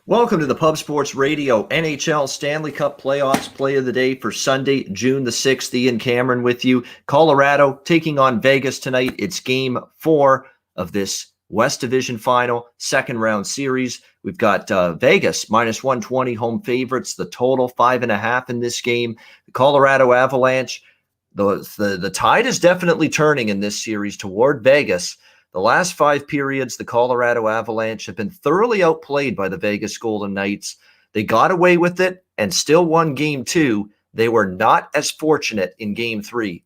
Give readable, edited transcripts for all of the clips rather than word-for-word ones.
Welcome to the Pub Sports Radio NHL Stanley Cup Playoffs Play of the Day for Sunday, June the 6th. Ian Cameron with you. Colorado taking on Vegas tonight. It's game 4 of this West Division Final second round series. We've got Vegas minus 120 home favorites. The total 5.5 in this game. The Colorado Avalanche, the tide is definitely turning in this series toward Vegas. The last 5 periods, the Colorado Avalanche have been thoroughly outplayed by the Vegas Golden Knights. They got away with it and still won Game 2. They were not as fortunate in Game 3.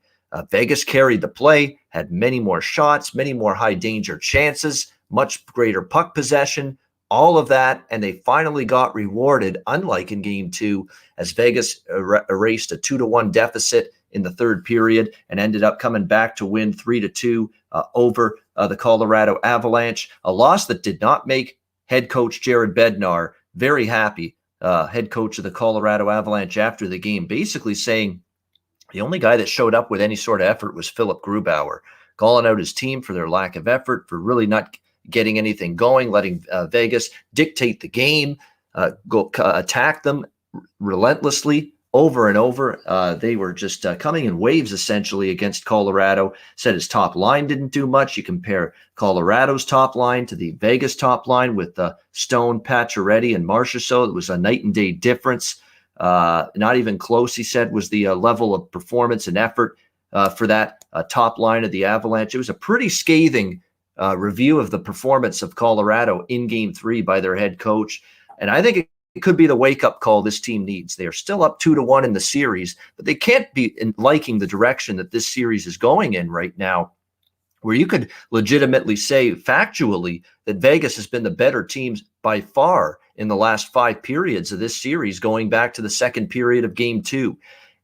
Vegas carried the play, had many more shots, many more high-danger chances, much greater puck possession, all of that, and they finally got rewarded, unlike in Game 2, as Vegas erased a 2-1 deficit in the third period and ended up coming back to win 3-2 over the Colorado Avalanche. A loss that did not make head coach Jared Bednar very happy, head coach of the Colorado Avalanche after the game, basically saying the only guy that showed up with any sort of effort was Philip Grubauer, calling out his team for their lack of effort, for really not getting anything going, letting Vegas dictate the game, attack them relentlessly over and over. They were just coming in waves, essentially, against Colorado. Said his top line didn't do much. You compare Colorado's top line to the Vegas top line with Stone, Pacioretty, and Marchessault. It was a night and day difference. Not even close, he said, was the level of performance and effort for that top line of the Avalanche. It was a pretty scathing review of the performance of Colorado in Game 3 by their head coach. And I think it could be the wake-up call this team needs. They are still up 2-1 in the series, but they can't be liking the direction that this series is going in right now, where you could legitimately say factually that Vegas has been the better team by far in the last 5 periods of this series, going back to the second period of Game 2.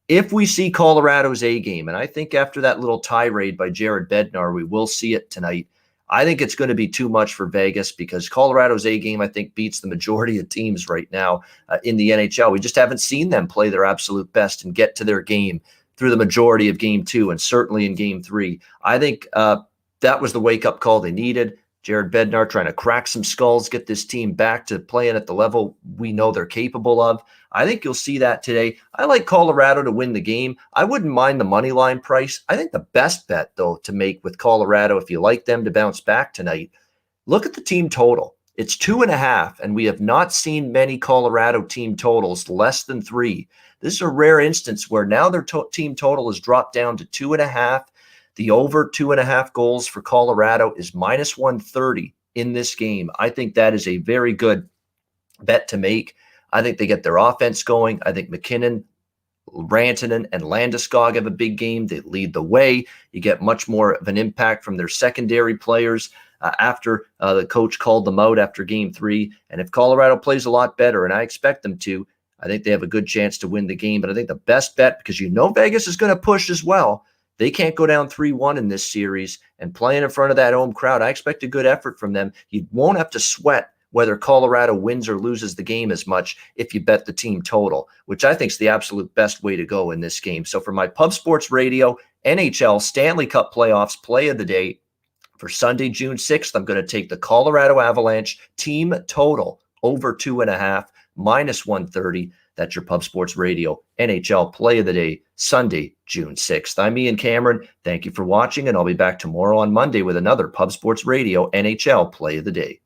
If we see Colorado's A game, and I think after that little tirade by Jared Bednar, we will see it tonight, I think it's going to be too much for Vegas because Colorado's A game, I think, beats the majority of teams right now in the NHL. We just haven't seen them play their absolute best and get to their game through the majority of Game 2 and certainly in Game 3. I think that was the wake-up call they needed. Jared Bednar trying to crack some skulls, get this team back to playing at the level we know they're capable of. I think you'll see that today. I like Colorado to win the game. I wouldn't mind the money line price. I think the best bet, though, to make with Colorado, if you like them to bounce back tonight, look at the team total. It's 2.5, and we have not seen many Colorado team totals less than 3. This is a rare instance where now their team total has dropped down to 2.5. The over 2.5 goals for Colorado is minus 130 in this game. I think that is a very good bet to make. I think they get their offense going. I think McKinnon, Rantanen, and Landeskog have a big game. They lead the way. You get much more of an impact from their secondary players after the coach called them out after Game 3. And if Colorado plays a lot better, and I expect them to, I think they have a good chance to win the game. But I think the best bet, because you know Vegas is going to push as well, they can't go down 3-1 in this series, and playing in front of that home crowd, I expect a good effort from them. You won't have to sweat whether Colorado wins or loses the game as much if you bet the team total, which I think is the absolute best way to go in this game. So for my Pub Sports Radio NHL Stanley Cup Playoffs Play of the Day for Sunday, June 6th, I'm going to take the Colorado Avalanche team total over 2.5, minus 130. That's your Pub Sports Radio NHL Play of the Day, Sunday, June 6th. I'm Ian Cameron. Thank you for watching, and I'll be back tomorrow on Monday with another Pub Sports Radio NHL Play of the Day.